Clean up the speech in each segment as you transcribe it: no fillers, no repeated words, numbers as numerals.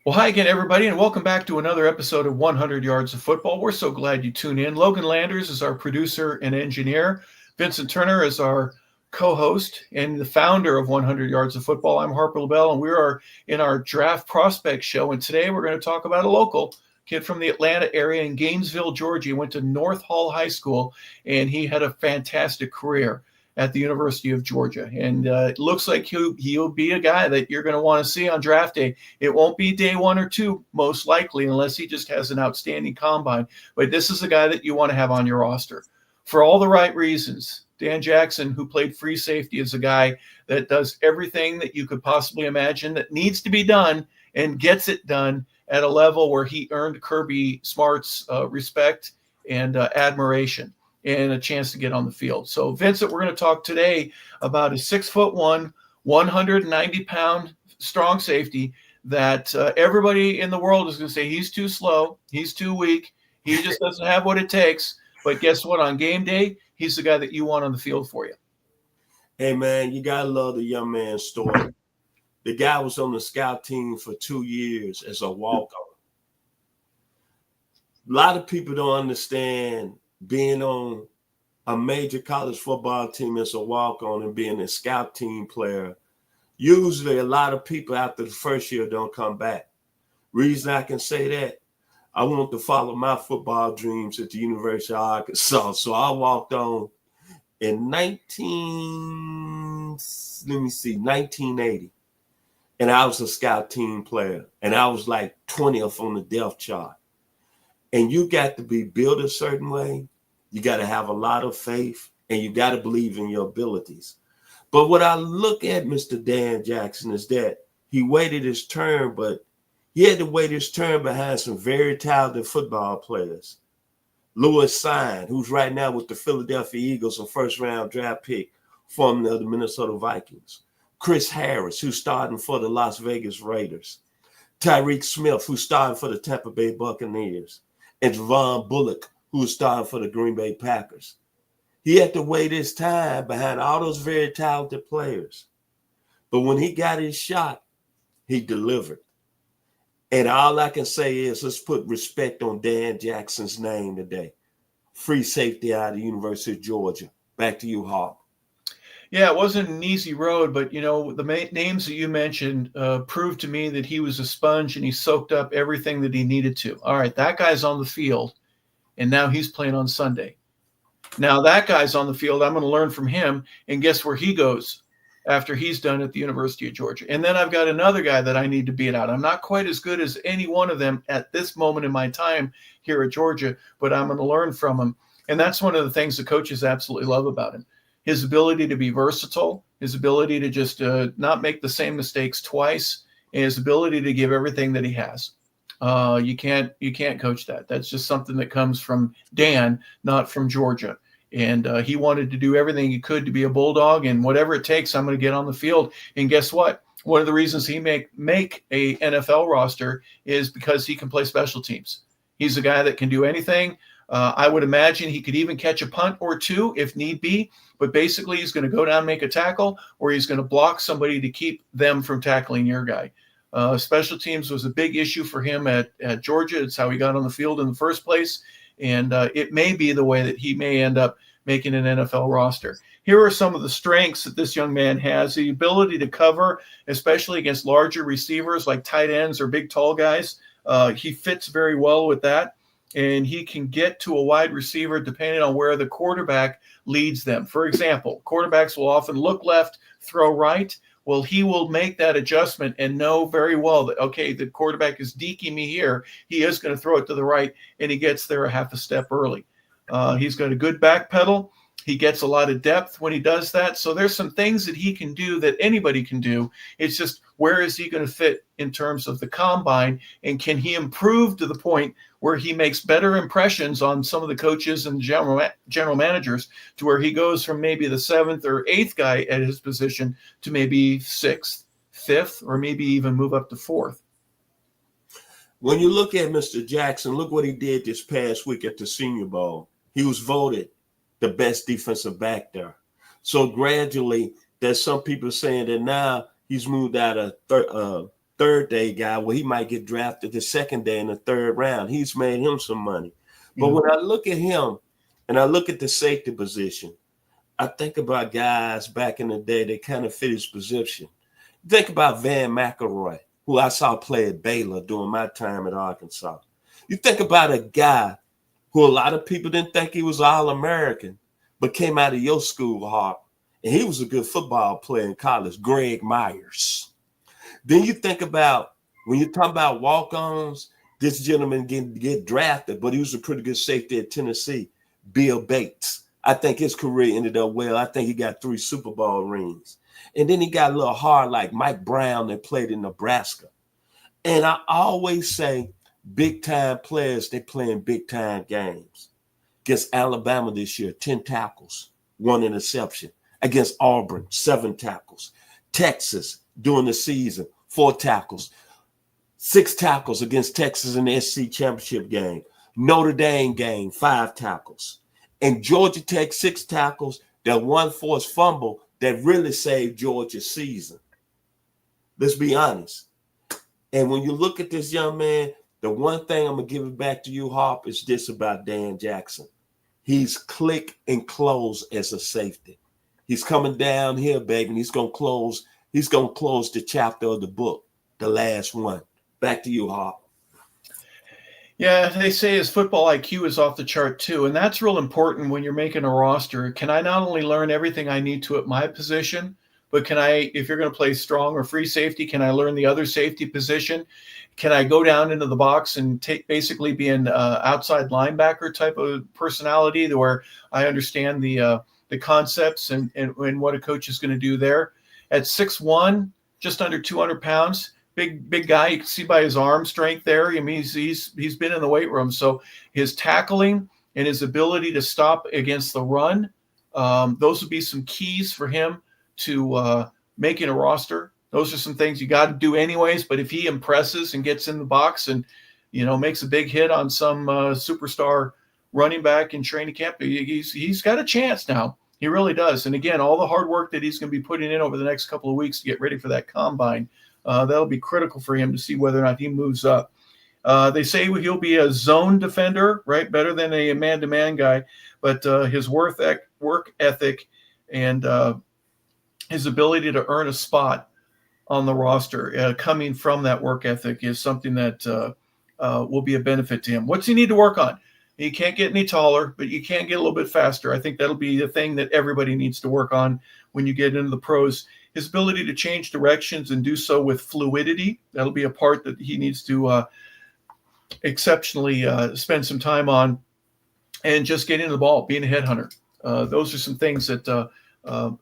Well, hi again, everybody, and welcome back to another episode of 100 Yards of Football. We're so glad you tune in. Logan Landers is our producer and engineer. Vincent Turner is our co-host and the founder of 100 Yards of Football. I'm Harper LaBelle, and we are in our draft prospect show. And today we're going to talk about a local kid from the Atlanta area in Gainesville, Georgia. He went to North Hall High School, and he had a fantastic career at the University of Georgia. And it looks like he'll be a guy that you're going to want to see on draft day. It won't be day 1 or 2, most likely, unless he just has an outstanding combine. But this is a guy that you want to have on your roster for all the right reasons. Dan Jackson, who played free safety, is a guy that does everything that you could possibly imagine that needs to be done and gets it done at a level where he earned Kirby Smart's respect and admiration and a chance to get on the field. So, Vincent, we're going to talk today about a 6'1", 190-pound strong safety that everybody in the world is going to say he's too slow, he's too weak, he just doesn't have what it takes. But guess what? On game day, he's the guy that you want on the field for you. Hey, man, you got to love the young man's story. The guy was on the scout team for 2 years as a walk-on. A lot of people don't understand being on a major college football team as a walk-on and being a scout team player. Usually a lot of people after the first year don't come back. Reason I can say that, I want to follow my football dreams at the University of Arkansas. So I walked on in 1980. And I was a scout team player. And I was like 20th on the depth chart. And you got to be built a certain way. You got to have a lot of faith. And you got to believe in your abilities. But what I look at Mr. Dan Jackson is that he waited his turn, but he had to wait his turn behind some very talented football players. Louis Sign, who's right now with the Philadelphia Eagles, a first-round draft pick, formerly of the Minnesota Vikings. Chris Harris, who's starting for the Las Vegas Raiders. Tyreek Smith, who's starting for the Tampa Bay Buccaneers. And Javon Bullock, who's starting for the Green Bay Packers. He had to wait his time behind all those very talented players. But when he got his shot, he delivered. And all I can say is let's put respect on Dan Jackson's name today. Free safety out of the University of Georgia. Back to you, Hawk. Yeah, it wasn't an easy road, but, the names that you mentioned proved to me that he was a sponge and he soaked up everything that he needed to. All right, that guy's on the field, and now he's playing on Sunday. Now that guy's on the field. I'm going to learn from him, and guess where he goes after he's done at the University of Georgia. And then I've got another guy that I need to beat out. I'm not quite as good as any one of them at this moment in my time here at Georgia, but I'm going to learn from him. And that's one of the things the coaches absolutely love about him. His ability to be versatile, his ability to just not make the same mistakes twice, and his ability to give everything that he has. You can't coach that. That's just something that comes from Dan, not from Georgia. And he wanted to do everything he could to be a Bulldog, and whatever it takes, I'm going to get on the field. And guess what? One of the reasons he make a NFL roster is because he can play special teams. He's a guy that can do anything. I would imagine he could even catch a punt or two if need be, but basically he's going to go down and make a tackle, or he's going to block somebody to keep them from tackling your guy. Special teams was a big issue for him at Georgia. It's how he got on the field in the first place, and it may be the way that he may end up making an NFL roster. Here are some of the strengths that this young man has: the ability to cover, especially against larger receivers like tight ends or big, tall guys. He fits very well with that. And he can get to a wide receiver depending on where the quarterback leads them. For example, quarterbacks will often look left, throw right. Well, he will make that adjustment and know very well that, okay, the quarterback is deking me here. He is going to throw it to the right, and he gets there a half a step early. He's got a good back pedal. He gets a lot of depth when he does that. So there's some things that he can do that anybody can do. It's just, where is he going to fit in terms of the combine? And can he improve to the point where he makes better impressions on some of the coaches and general managers, to where he goes from maybe the 7th or 8th guy at his position to maybe 6th, 5th, or maybe even move up to 4th. When you look at Mr. Jackson, look what he did this past week at the Senior Bowl. He was voted the best defensive back there. So gradually, there's some people saying that now he's moved out of third day guy where he might get drafted the second day in the third round. He's made him some money. But when I look at him and I look at the safety position, I think about guys back in the day that kind of fit his position. Think about Van McElroy, who I saw play at Baylor during my time at Arkansas. You think about a guy who a lot of people didn't think he was All-American, but came out of your school, Hawk, and he was a good football player in college, Greg Myers. Then you think about, when you're talking about walk-ons, this gentleman get drafted, but he was a pretty good safety at Tennessee, Bill Bates. I think his career ended up well. I think he got 3 Super Bowl rings. And then he got a little hard like Mike Brown that played in Nebraska. And I always say big-time players, they play in big-time games. Against Alabama this year, 10 tackles, 1 interception. Against Auburn, 7 tackles. Texas, during the season, 4 tackles. 6 tackles against Texas in the SEC championship game. Notre Dame game, 5 tackles. And Georgia Tech, 6 tackles, that 1 forced fumble that really saved Georgia's season. Let's be honest. And when you look at this young man, the one thing I'm going to give it back to you, Harp, is this about Dan Jackson. He's click and close as a safety. He's coming down here, baby, and he's going to close the chapter of the book, the last one. Back to you, Harp. Yeah, they say his football IQ is off the chart too, and that's real important when you're making a roster. Can I not only learn everything I need to at my position, but can I, if you're going to play strong or free safety, can I learn the other safety position? Can I go down into the box and basically be an outside linebacker type of personality where I understand the concepts and what a coach is going to do there? At 6'1", just under 200 pounds, big guy. You can see by his arm strength there. I mean, he's been in the weight room. So his tackling and his ability to stop against the run, those would be some keys for him to making a roster. Those are some things you got to do anyways. But if he impresses and gets in the box and, makes a big hit on some superstar running back in training camp, he's got a chance now. He really does. And again, all the hard work that he's going to be putting in over the next couple of weeks to get ready for that combine, that'll be critical for him to see whether or not he moves up. They say he'll be a zone defender, right? Better than a man-to-man guy. But his work ethic and his ability to earn a spot on the roster coming from that work ethic is something that will be a benefit to him. What's he need to work on? He can't get any taller, but you can get a little bit faster. I think that'll be the thing that everybody needs to work on when you get into the pros. His ability to change directions and do so with fluidity, that'll be a part that he needs to exceptionally spend some time on. And just getting the ball, being a headhunter. Those are some things that,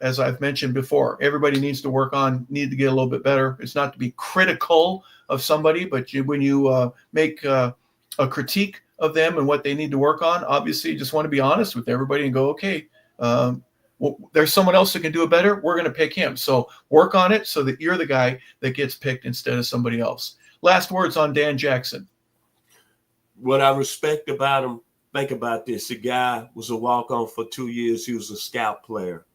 as I've mentioned before, everybody needs to work on, need to get a little bit better. It's not to be critical of somebody, but when you make a critique of them and what they need to work on, obviously you just want to be honest with everybody and go, okay, well, there's someone else that can do it better. We're going to pick him. So work on it so that you're the guy that gets picked instead of somebody else. Last words on Dan Jackson. What I respect about him, think about this. The guy was a walk-on for 2 years. He was a scout player.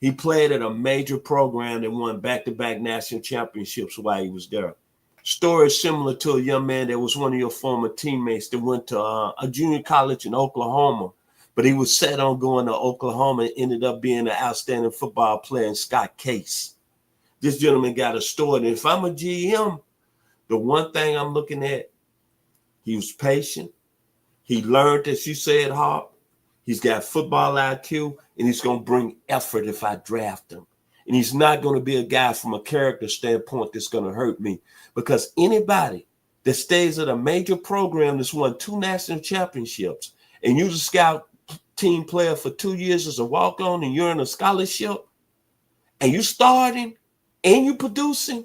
He played at a major program that won back-to-back national championships while he was there. Story is similar to a young man that was one of your former teammates that went to a junior college in Oklahoma, but he was set on going to Oklahoma and ended up being an outstanding football player in Scott Case. This gentleman got a story. And if I'm a GM, the one thing I'm looking at, he was patient. He learned, as you said, Harp. He's got football IQ, and he's going to bring effort if I draft him. And he's not going to be a guy from a character standpoint that's going to hurt me, because anybody that stays at a major program that's won 2 national championships and you're a scout team player for 2 years as a walk-on and you're in a scholarship and you starting and you producing,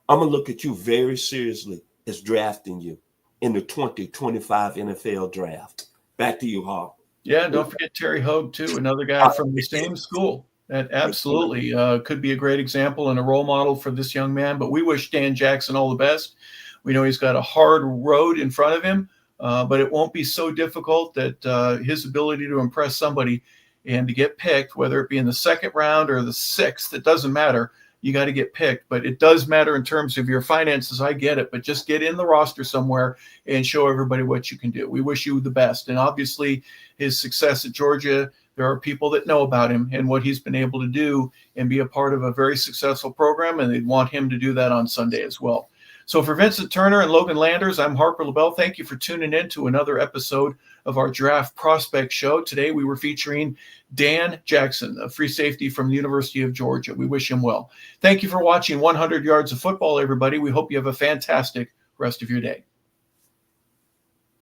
I'm going to look at you very seriously as drafting you in the 2025 NFL draft. Back to you, Harp. Yeah, don't forget Terry Hogue, too, another guy from the same school. That absolutely could be a great example and a role model for this young man. But we wish Dan Jackson all the best. We know he's got a hard road in front of him, but it won't be so difficult that his ability to impress somebody and to get picked, whether it be in the second round or the 6th, it doesn't matter. you got to get picked. But it does matter in terms of your finances. I get it, but just get in the roster somewhere and show everybody what you can do. We wish you the best. And obviously his success at Georgia, there are people that know about him and what he's been able to do and be a part of a very successful program, and they'd want him to do that on Sunday as well. So for Vincent Turner and Logan Landers, I'm Harper LaBelle. Thank you for tuning in to another episode of our Draft Prospect Show. Today we were featuring Dan Jackson, a free safety from the University of Georgia. We wish him well. Thank you for watching 100 Yards of Football, everybody. We hope you have a fantastic rest of your day.